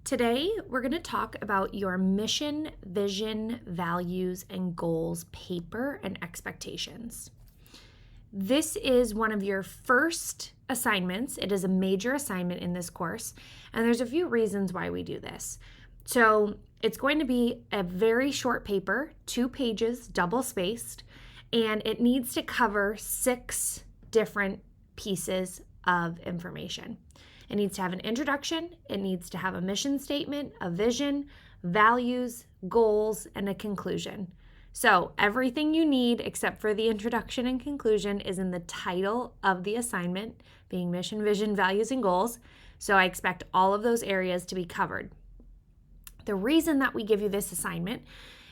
Today, we're going to talk about your mission, vision, values, and goals paper and expectations. This is one of your first assignments. It is a major assignment in this course, and there's a few reasons why we do this. So it's going to be a very short paper, 2 pages, double-spaced, and it needs to cover 6 different pieces of information. It needs to have an introduction, it needs to have a mission statement, a vision, values, goals, and a conclusion. So everything you need except for the introduction and conclusion is in the title of the assignment, being mission, vision, values, and goals. So I expect all of those areas to be covered. The reason that we give you this assignment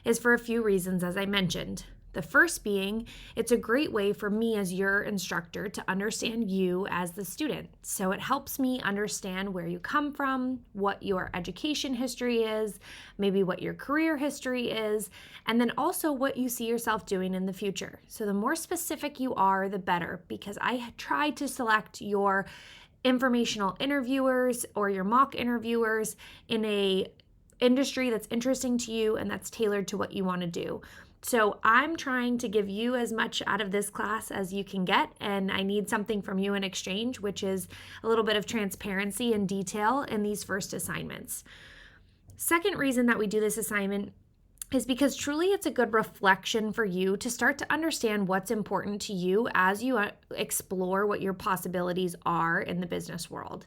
is for a few reasons, as I mentioned. The first being, it's a great way for me as your instructor to understand you as the student. So it helps me understand where you come from, what your education history is, maybe what your career history is, and then also what you see yourself doing in the future. So the more specific you are, the better, because I try to select your informational interviewers or your mock interviewers in a industry that's interesting to you and that's tailored to what you want to do. So I'm trying to give you as much out of this class as you can get, and I need something from you in exchange, which is a little bit of transparency and detail in these first assignments. Second reason that we do this assignment is because truly it's a good reflection for you to start to understand what's important to you as you explore what your possibilities are in the business world.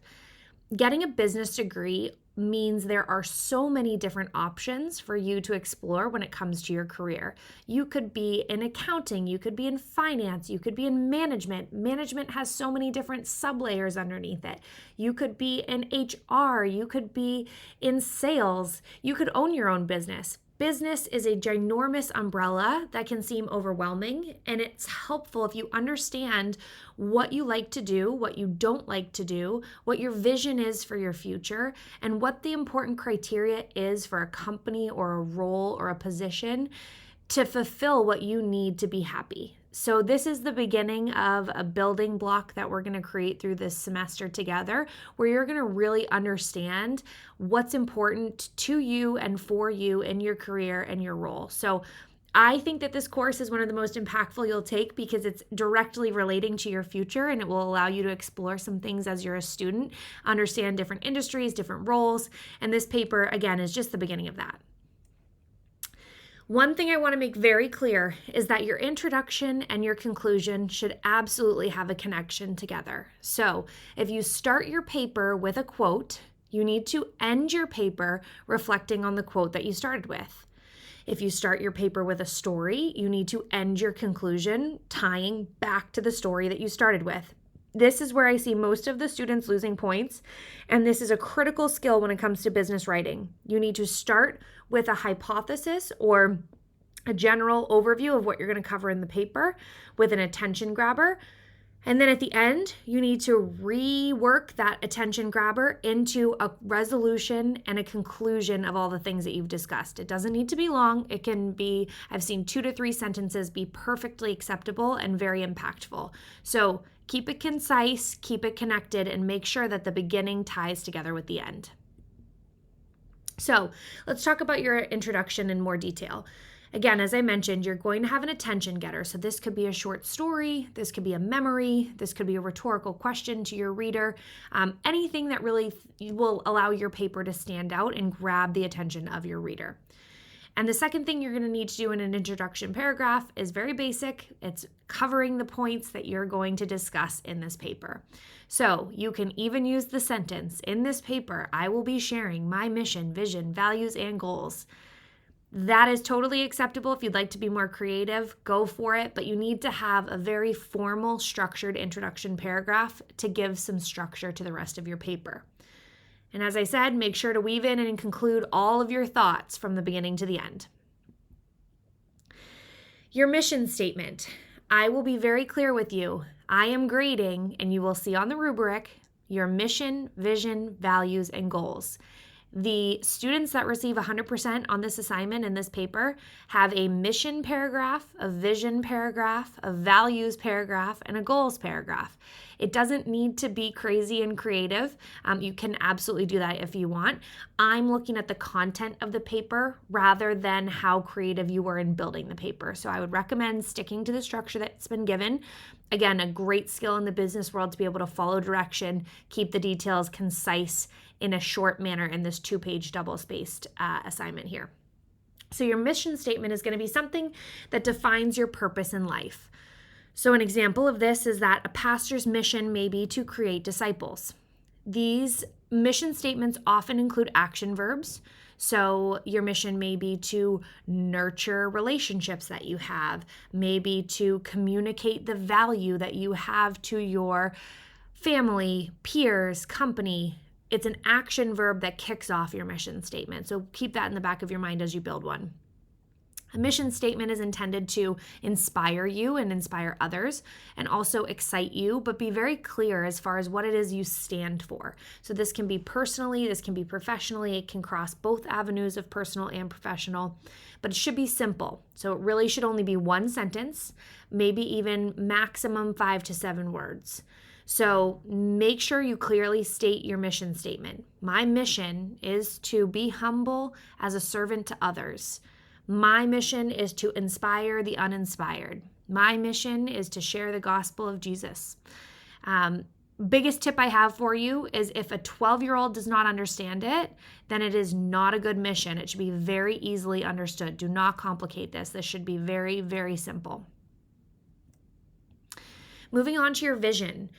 Getting a business degree means there are so many different options for you to explore when it comes to your career. You could be in accounting, you could be in finance, you could be in management. Management has so many different sublayers underneath it. You could be in HR, you could be in sales, you could own your own business. Business is a ginormous umbrella that can seem overwhelming, and it's helpful if you understand what you like to do, what you don't like to do, what your vision is for your future, and what the important criteria is for a company or a role or a position to fulfill what you need to be happy. So this is the beginning of a building block that we're going to create through this semester together, where you're going to really understand what's important to you and for you in your career and your role. So I think that this course is one of the most impactful you'll take because it's directly relating to your future, and it will allow you to explore some things as you're a student, understand different industries, different roles, and this paper, again, is just the beginning of that. One thing I want to make very clear is that your introduction and your conclusion should absolutely have a connection together. So if you start your paper with a quote, you need to end your paper reflecting on the quote that you started with. If you start your paper with a story, you need to end your conclusion tying back to the story that you started with. This is where I see most of the students losing points, and this is a critical skill when it comes to business writing. You need to start with a hypothesis or a general overview of what you're going to cover in the paper with an attention grabber. And then at the end, you need to rework that attention grabber into a resolution and a conclusion of all the things that you've discussed. It doesn't need to be long. It can be, I've seen 2 to 3 sentences be perfectly acceptable and very impactful. So keep it concise, keep it connected, and make sure that the beginning ties together with the end. So let's talk about your introduction in more detail. Again, as I mentioned, you're going to have an attention getter. So this could be a short story, this could be a memory, this could be a rhetorical question to your reader, anything that really will allow your paper to stand out and grab the attention of your reader. And the second thing you're going to need to do in an introduction paragraph is very basic. It's covering the points that you're going to discuss in this paper. So you can even use the sentence, in this paper, I will be sharing my mission, vision, values, and goals. That is totally acceptable. If you'd like to be more creative, go for it, but you need to have a very formal, structured introduction paragraph to give some structure to the rest of your paper. And as I said, make sure to weave in and conclude all of your thoughts from the beginning to the end. Your mission statement. I will be very clear with you. I am grading, and you will see on the rubric, your mission, vision, values, and goals. The students that receive 100% on this assignment in this paper have a mission paragraph, a vision paragraph, a values paragraph, and a goals paragraph. It doesn't need to be crazy and creative. You can absolutely do that if you want. I'm looking at the content of the paper rather than how creative you were in building the paper. So I would recommend sticking to the structure that's been given. Again, a great skill in the business world to be able to follow direction, keep the details concise in a short manner in this 2-page double-spaced assignment here. So your mission statement is going to be something that defines your purpose in life. So an example of this is that a pastor's mission may be to create disciples. These mission statements often include action verbs. So your mission may be to nurture relationships that you have, maybe to communicate the value that you have to your family, peers, company. It's an action verb that kicks off your mission statement. So keep that in the back of your mind as you build one. A mission statement is intended to inspire you and inspire others and also excite you, but be very clear as far as what it is you stand for. So this can be personally, this can be professionally, it can cross both avenues of personal and professional, but it should be simple. So it really should only be one sentence, maybe even maximum 5 to 7 words. So make sure you clearly state your mission statement. My mission is to be humble as a servant to others. My mission is to inspire the uninspired. My mission is to share the gospel of Jesus. Biggest tip I have for you is if a 12-year-old does not understand it, then it is not a good mission. It should be very easily understood. Do not complicate this. This should be very, very simple. Moving on to your vision.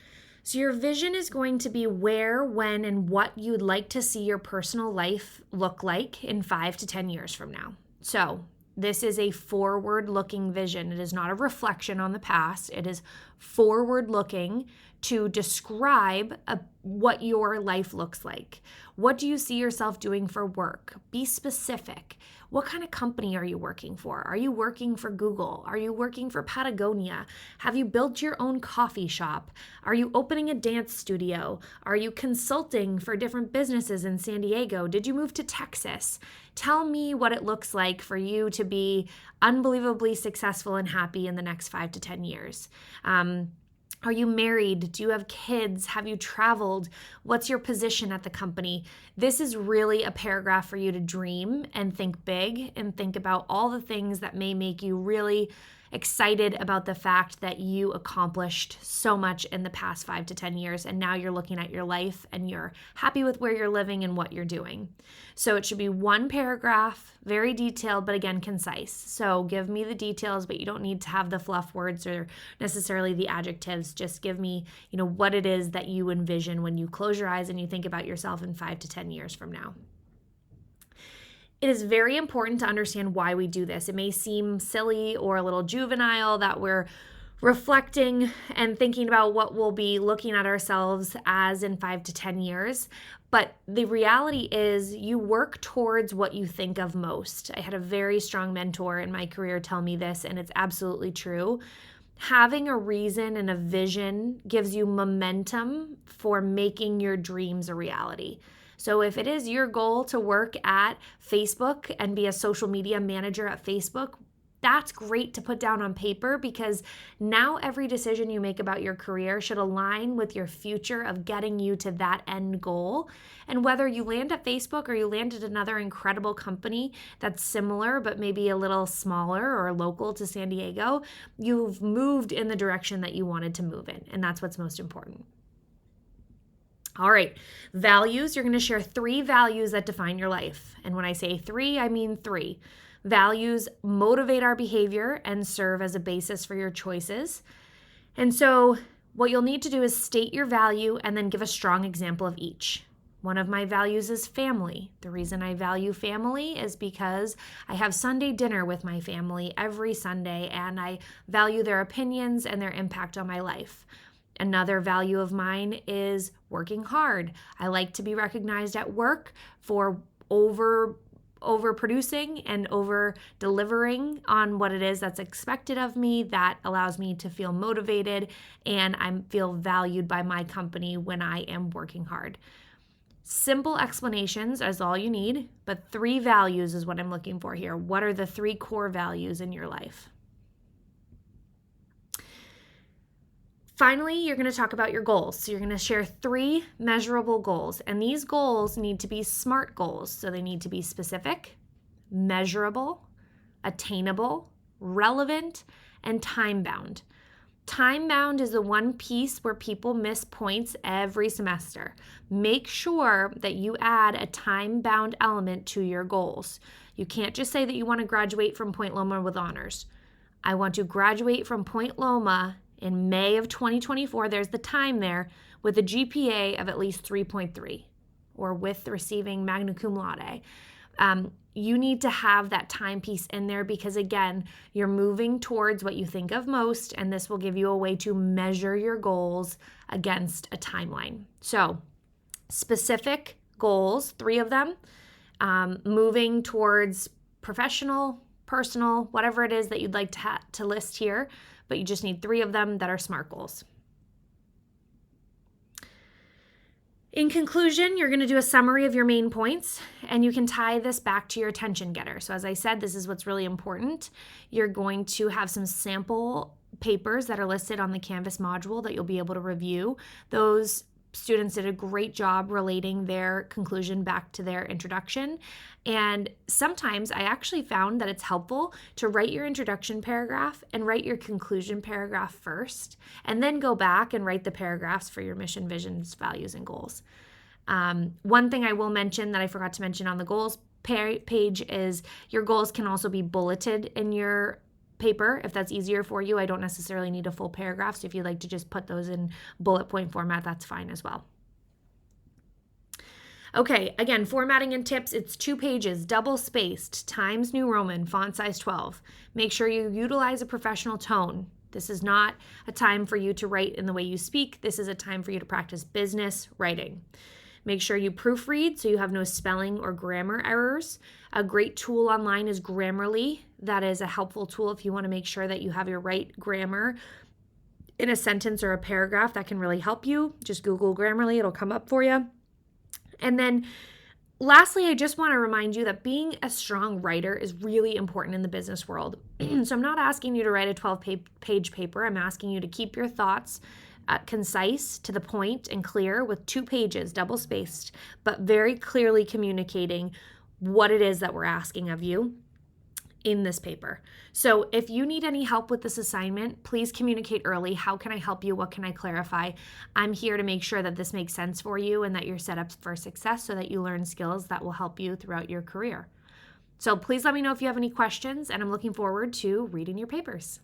So your vision is going to be where, when, and what you'd like to see your personal life look like in 5 to 10 years from now. So this is a forward-looking vision. It is not a reflection on the past. It is forward-looking to describe what your life looks like. What do you see yourself doing for work? Be specific. What kind of company are you working for? Are you working for Google? Are you working for Patagonia? Have you built your own coffee shop? Are you opening a dance studio? Are you consulting for different businesses in San Diego? Did you move to Texas? Tell me what it looks like for you to be unbelievably successful and happy in the next 5 to 10 years. Are you married? Do you have kids? Have you traveled? What's your position at the company? This is really a paragraph for you to dream and think big and think about all the things that may make you really excited about the fact that you accomplished so much in the past 5 to 10 years, and now you're looking at your life and you're happy with where you're living and what you're doing. So it should be one paragraph, very detailed, but again, concise. So give me the details, but you don't need to have the fluff words or necessarily the adjectives. Just give me, what it is that you envision when you close your eyes and you think about yourself in 5 to 10 years from now. It is very important to understand why we do this. It may seem silly or a little juvenile that we're reflecting and thinking about what we'll be looking at ourselves as in 5 to 10 years. But the reality is you work towards what you think of most. I had a very strong mentor in my career tell me this, and it's absolutely true. Having a reason and a vision gives you momentum for making your dreams a reality. So if it is your goal to work at Facebook and be a social media manager at Facebook, that's great to put down on paper, because now every decision you make about your career should align with your future of getting you to that end goal. And whether you land at Facebook or you land at another incredible company that's similar but maybe a little smaller or local to San Diego, you've moved in the direction that you wanted to move in, and that's what's most important. All right, values. You're going to share 3 values that define your life. And when I say 3, I mean 3. Values motivate our behavior and serve as a basis for your choices. And so what you'll need to do is state your value and then give a strong example of each. One of my values is family. The reason I value family is because I have Sunday dinner with my family every Sunday, and I value their opinions and their impact on my life. Another value of mine is working hard. I like to be recognized at work for overproducing and over delivering on what it is that's expected of me. That allows me to feel motivated, and I feel valued by my company when I am working hard. Simple explanations is all you need, but 3 values is what I'm looking for here. What are the 3 core values in your life? Finally, you're going to talk about your goals. So you're going to share 3 measurable goals, and these goals need to be SMART goals. So they need to be specific, measurable, attainable, relevant, and time-bound. Time-bound is the one piece where people miss points every semester. Make sure that you add a time-bound element to your goals. You can't just say that you want to graduate from Point Loma with honors. I want to graduate from Point Loma in May of 2024, there's the time there, with a GPA of at least 3.3 or with receiving magna cum laude. You need to have that time piece in there because, again, you're moving towards what you think of most, and this will give you a way to measure your goals against a timeline. So, specific goals, 3 of them, moving towards professional, personal, whatever it is that you'd like to list here, but you just need 3 of them that are SMART goals. In conclusion, you're going to do a summary of your main points, and you can tie this back to your attention getter. So as I said, this is what's really important. You're going to have some sample papers that are listed on the Canvas module that you'll be able to review. Those students did a great job relating their conclusion back to their introduction. And sometimes I actually found that it's helpful to write your introduction paragraph and write your conclusion paragraph first, and then go back and write the paragraphs for your mission, visions, values, and goals. One thing I will mention that I forgot to mention on the goals page is your goals can also be bulleted in your paper if that's easier for you. I don't necessarily need a full paragraph, so if you'd like to just put those in bullet point format, that's fine as well. Okay, again, formatting and tips, it's 2 pages, double-spaced, Times New Roman, font size 12. Make sure you utilize a professional tone. This is not a time for you to write in the way you speak. This is a time for you to practice business writing. Make sure you proofread so you have no spelling or grammar errors. A great tool online is Grammarly. That is a helpful tool if you want to make sure that you have your right grammar in a sentence or a paragraph. That can really help you. Just Google Grammarly, it'll come up for you. And then lastly, I just want to remind you that being a strong writer is really important in the business world. So I'm not asking you to write a 12-page paper. I'm asking you to keep your thoughts concise, to the point, and clear with 2 pages, double-spaced, but very clearly communicating what it is that we're asking of you in this paper. So if you need any help with this assignment, please communicate early. How can I help you? What can I clarify? I'm here to make sure that this makes sense for you and that you're set up for success so that you learn skills that will help you throughout your career. So please let me know if you have any questions, and I'm looking forward to reading your papers.